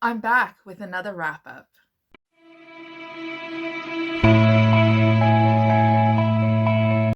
I'm back with another wrap up.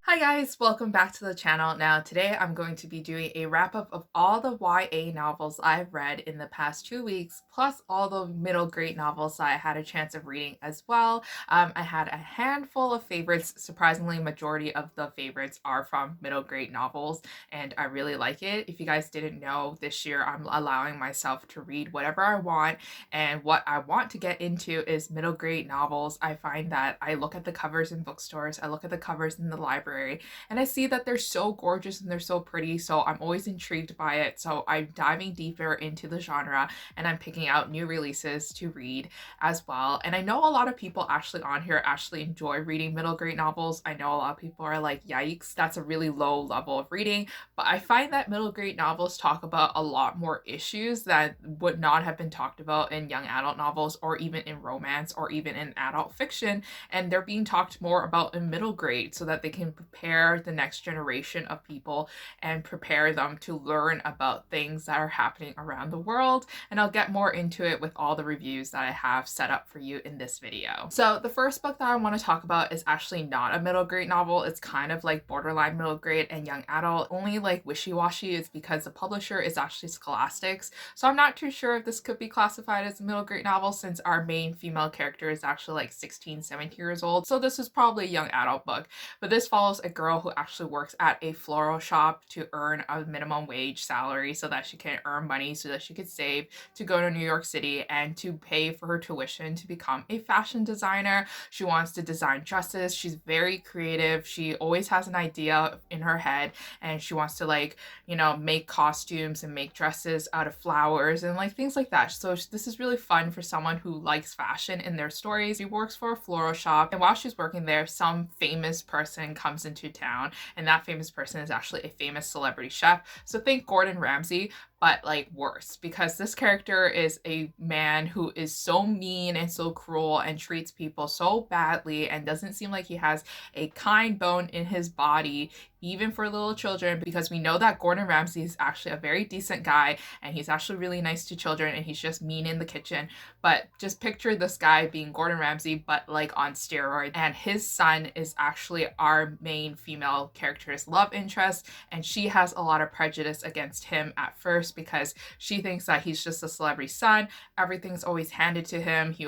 Hi guys, welcome back to the channel. Now today I'm going to be doing a wrap up of all the YA novels I've read in the past 2 weeks, plus all the middle grade novels I had a chance of reading as well. I had a handful of favorites. Surprisingly, majority of the favorites are from middle grade novels, and I really like it. If you guys didn't know, this year I'm allowing myself to read whatever I want, and what I want to get into is middle grade novels. I find that I look at the covers in bookstores, I look at the covers in the library, and I see that they're so gorgeous and they're so pretty, so I'm always intrigued by it. So I'm diving deeper into the genre and I'm picking out new releases to read as well. And I know a lot of people actually on here actually enjoy reading middle grade novels. I know a lot of people are like, yikes, that's a really low level of reading, but I find that middle grade novels talk about a lot more issues that would not have been talked about in young adult novels or even in romance or even in adult fiction, and they're being talked more about in middle grade so that they can prepare the next generation of people and prepare them to learn about things that are happening around the world. And I'll get more into it with all the reviews that I have set up for you in this video. So the first book that I want to talk about is actually not a middle grade novel. It's kind of like borderline middle grade and young adult, only like wishy-washy. It's because the publisher is actually Scholastics. So I'm not too sure if this could be classified as a middle grade novel since our main female character is actually like 16, 17 years old. So this is probably a young adult book, but this follows a girl who actually works at a floral shop to earn a minimum wage salary so that she can earn money so that she could save to go to New York City and to pay for her tuition to become a fashion designer. She wants to design dresses. She's very creative. She always has an idea in her head and she wants to make costumes and make dresses out of flowers and like things like that. So this is really fun for someone who likes fashion in their stories. She works for a floral shop, and while she's working there, some famous person comes into town, and that famous person is actually a famous celebrity chef. So think Gordon Ramsay, but like worse, because this character is a man who is so mean and so cruel and treats people so badly and doesn't seem like he has a kind bone in his body, even for little children, because we know that Gordon Ramsay is actually a very decent guy and he's actually really nice to children and he's just mean in the kitchen. But just picture this guy being Gordon Ramsay, but like on steroids. And his son is actually our main female character's love interest, and she has a lot of prejudice against him at first because she thinks that he's just a celebrity son. Everything's always handed to him. He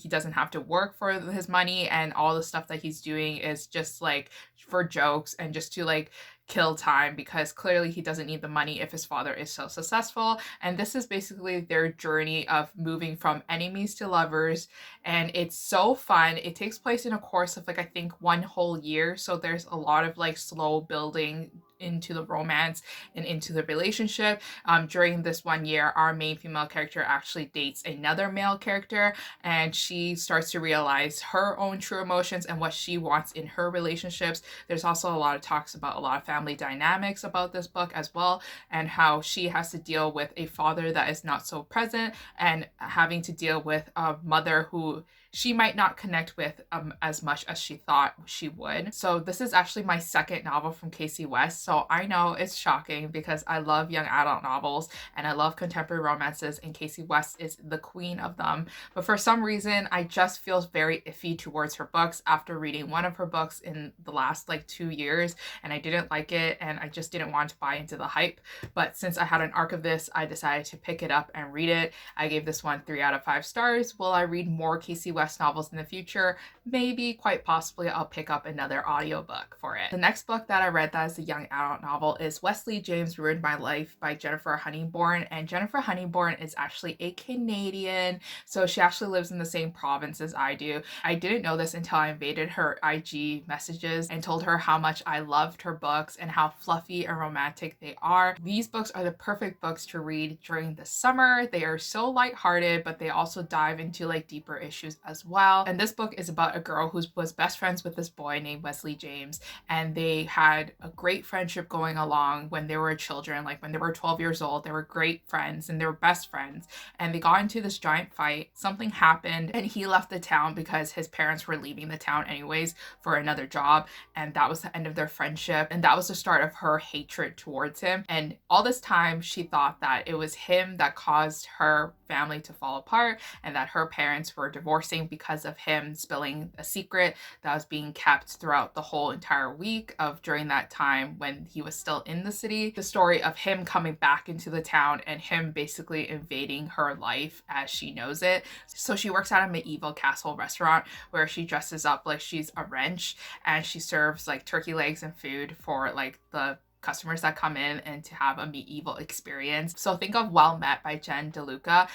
doesn't have to work for his money, and all the stuff that he's doing is just like for jokes and just to like kill time, because clearly he doesn't need the money if his father is so successful. And this is basically their journey of moving from enemies to lovers, and it's so fun. It takes place in a course of like I think one whole year, so there's a lot of like slow building into the romance and into the relationship. During this 1 year, our main female character actually dates another male character, and she starts to realize her own true emotions and what she wants in her relationships. There's also a lot of talks about a lot of family dynamics about this book as well, and how she has to deal with a father that is not so present and having to deal with a mother who she might not connect with as much as she thought she would. So this is actually my second novel from Casey West. So I know it's shocking because I love young adult novels and I love contemporary romances, and Casey West is the queen of them. But for some reason, I just feel very iffy towards her books after reading one of her books in the last like 2 years, and I didn't like it and I just didn't want to buy into the hype. But since I had an arc of this, I decided to pick it up and read it. I gave this one 3 out of 5 stars. Will I read more Casey West novels in the future? Maybe, quite possibly, I'll pick up another audiobook for it. The next book that I read that is a young adult novel is Wesley, James Ruined My Life by Jennifer Honeybourne. And Jennifer Honeybourne is actually a Canadian, so she actually lives in the same province as I do. I didn't know this until I invaded her IG messages and told her how much I loved her books and how fluffy and romantic they are. These books are the perfect books to read during the summer. They are so lighthearted, but they also dive into like deeper issues as well. And this book is about a girl who was best friends with this boy named Wesley James, and they had a great friendship friendship going along when they were children, like when they were 12 years old. They were great friends and they were best friends, and they got into this giant fight. Something happened and he left the town because his parents were leaving the town anyways for another job, and that was the end of their friendship, and that was the start of her hatred towards him. And all this time she thought that it was him that caused her family to fall apart, and that her parents were divorcing because of him spilling a secret that was being kept throughout the whole entire week of during that time when he was still in the city. The story of him coming back into the town and him basically invading her life as she knows it. So she works at a medieval castle restaurant where she dresses up like she's a wrench, and she serves like turkey legs and food for like the customers that come in and to have a medieval experience. So think of Well Met by Jen DeLuca,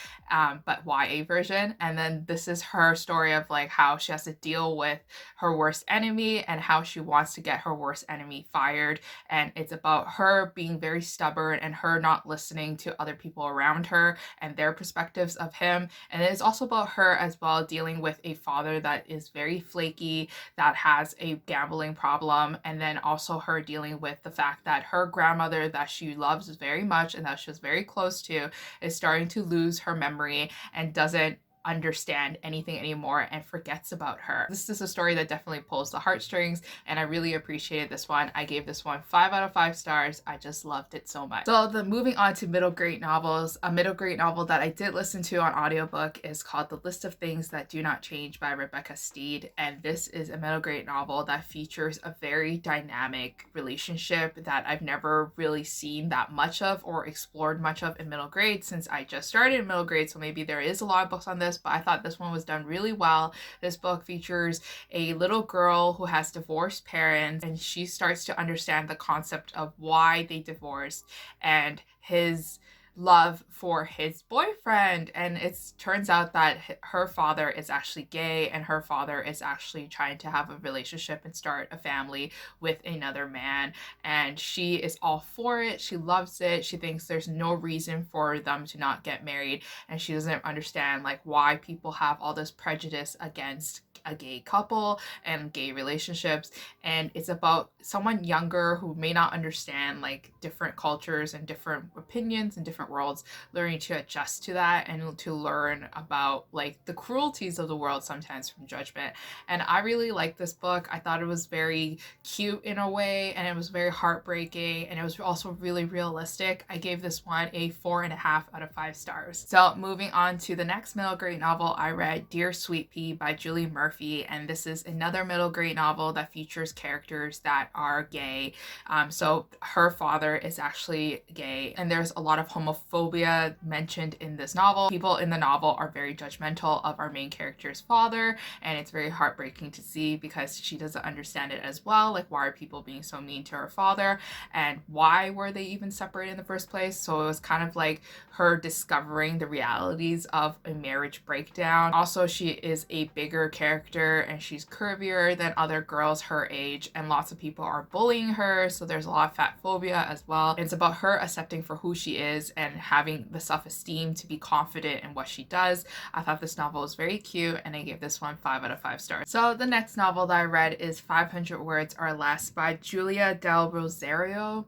but YA version. And then this is her story of like how she has to deal with her worst enemy and how she wants to get her worst enemy fired. And it's about her being very stubborn and her not listening to other people around her and their perspectives of him. And it's also about her as well dealing with a father that is very flaky, that has a gambling problem, and then also her dealing with the fact that her grandmother that she loves very much and that she was very close to is starting to lose her memory and doesn't understand anything anymore and forgets about her. This is a story that definitely pulls the heartstrings, and I really appreciated this one. I gave this one 5 out of 5 stars. I just loved it so much. So then moving on to middle grade novels, a middle grade novel that I did listen to on audiobook is called The List of Things That Do Not Change by Rebecca Steed, and this is a middle grade novel that features a very dynamic relationship that I've never really seen that much of or explored much of in middle grade since I just started in middle grade, so maybe there is a lot of books on this, but I thought this one was done really well. This book features a little girl who has divorced parents, and she starts to understand the concept of why they divorced and his love for his boyfriend. And it turns out that her father is actually gay, and her father is actually trying to have a relationship and start a family with another man, and she is all for it. She loves it. She thinks there's no reason for them to not get married, and she doesn't understand like why people have all this prejudice against a gay couple and gay relationships. And it's about someone younger who may not understand like different cultures and different opinions and different worlds, learning to adjust to that and to learn about like the cruelties of the world sometimes from judgment. And I really liked this book. I thought it was very cute in a way, and it was very heartbreaking, and it was also really realistic. I gave this one a 4.5 out of 5 stars. So moving on to the next middle grade novel I read, Dear Sweet Pea by Julie Murphy, and this is another middle grade novel that features characters that are gay. So her father is actually gay, and there's a lot of homophobia mentioned in this novel. People in the novel are very judgmental of our main character's father, and it's very heartbreaking to see because she doesn't understand it as well. Like, why are people being so mean to her father, and why were they even separated in the first place? So it was kind of like her discovering the realities of a marriage breakdown. Also, she is a bigger character and she's curvier than other girls her age, and lots of people are bullying her, so there's a lot of fat phobia as well. It's about her accepting for who she is and having the self-esteem to be confident in what she does. I thought this novel was very cute, and I gave this one 5 out of 5 stars. So the next novel that I read is 500 Words or Less by Julia del Rosario.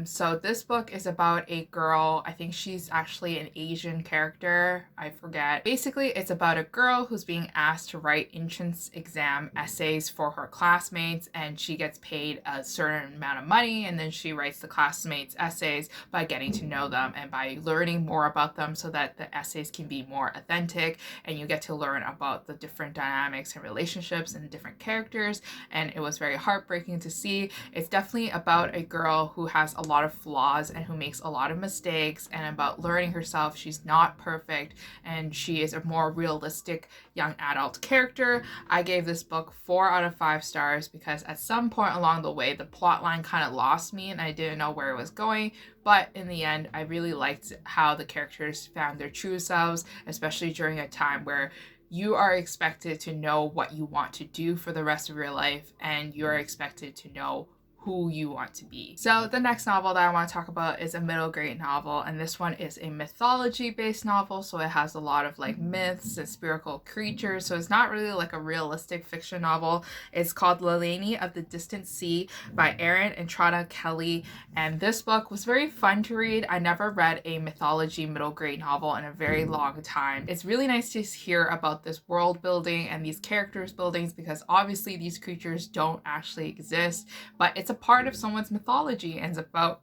So this book is about a girl, I think she's actually an Asian character, I forget. Basically, it's about a girl who's being asked to write entrance exam essays for her classmates, and she gets paid a certain amount of money, and then she writes the classmates' essays by getting to know them and by learning more about them so that the essays can be more authentic, and you get to learn about the different dynamics and relationships and different characters. And it was very heartbreaking to see. It's definitely about a girl who has a lot of flaws and who makes a lot of mistakes, and about learning herself. She's not perfect, and she is a more realistic young adult character. I gave this book 4 out of 5 stars because at some point along the way the plot line kind of lost me and I didn't know where it was going, but in the end I really liked how the characters found their true selves, especially during a time where you are expected to know what you want to do for the rest of your life, and you're expected to know who you want to be. So the next novel that I want to talk about is a middle grade novel, and this one is a mythology based novel, so it has a lot of like myths and spiritual creatures, so it's not really like a realistic fiction novel. It's called Lelani of the Distant Sea by Erin and Trotter Kelly, and this book was very fun to read. I never read a mythology middle grade novel in a very long time. It's really nice to hear about this world building and these characters buildings, because obviously these creatures don't actually exist, but it's a part of someone's mythology and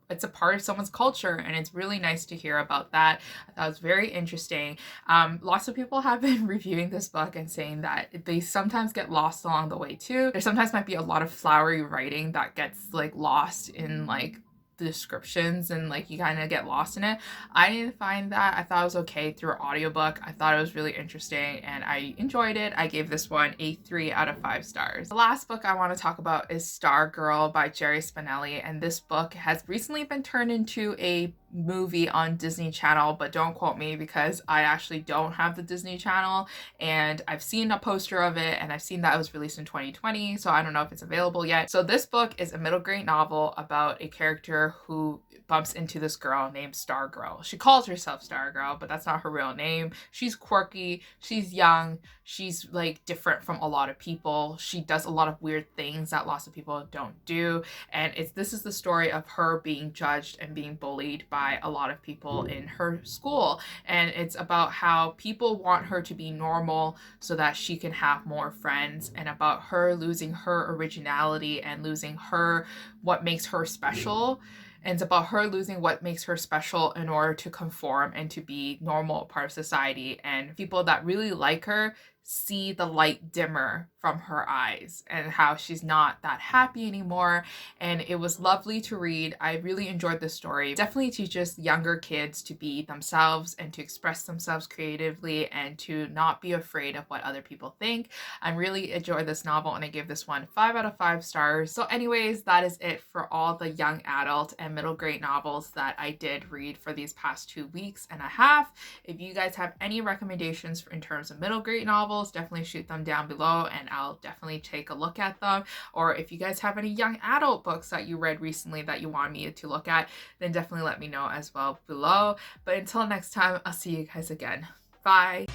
it's a part of someone's culture, and it's really nice to hear about that. I thought it was very interesting. Lots of people have been reviewing this book and saying that they sometimes get lost along the way too. There sometimes might be a lot of flowery writing that gets like lost in like the descriptions, and like you kind of get lost in it. I didn't find that. I thought it was okay through an audiobook. I thought it was really interesting and I enjoyed it. I gave this one a 3 out of 5 stars. The last book I want to talk about is Stargirl by Jerry Spinelli, and this book has recently been turned into a movie on Disney Channel, but don't quote me because I actually don't have the Disney Channel, and I've seen a poster of it and I've seen that it was released in 2020, so I don't know if it's available yet. So this book is a middle grade novel about a character who bumps into this girl named Stargirl. She calls herself Stargirl, but that's not her real name. She's quirky, she's young, she's like different from a lot of people. She does a lot of weird things that lots of people don't do, and this is the story of her being judged and being bullied by a lot of people in her school, and it's about how people want her to be normal so that she can have more friends, and about her losing her originality and losing what makes her special. And it's about her losing what makes her special in order to conform and to be normal part of society. And people that really like her see the light dimmer from her eyes and how she's not that happy anymore. And it was lovely to read. I really enjoyed the story. It definitely teaches younger kids to be themselves and to express themselves creatively and to not be afraid of what other people think. I really enjoyed this novel and I gave this one 5 out of 5 stars. So anyways, that is it for all the young adult and middle grade novels that I did read for these past 2 weeks and a half. If you guys have any recommendations in terms of middle grade novels, definitely shoot them down below and I'll definitely take a look at them. Or if you guys have any young adult books that you read recently that you want me to look at, then definitely let me know as well below. But until next time, I'll see you guys again. Bye.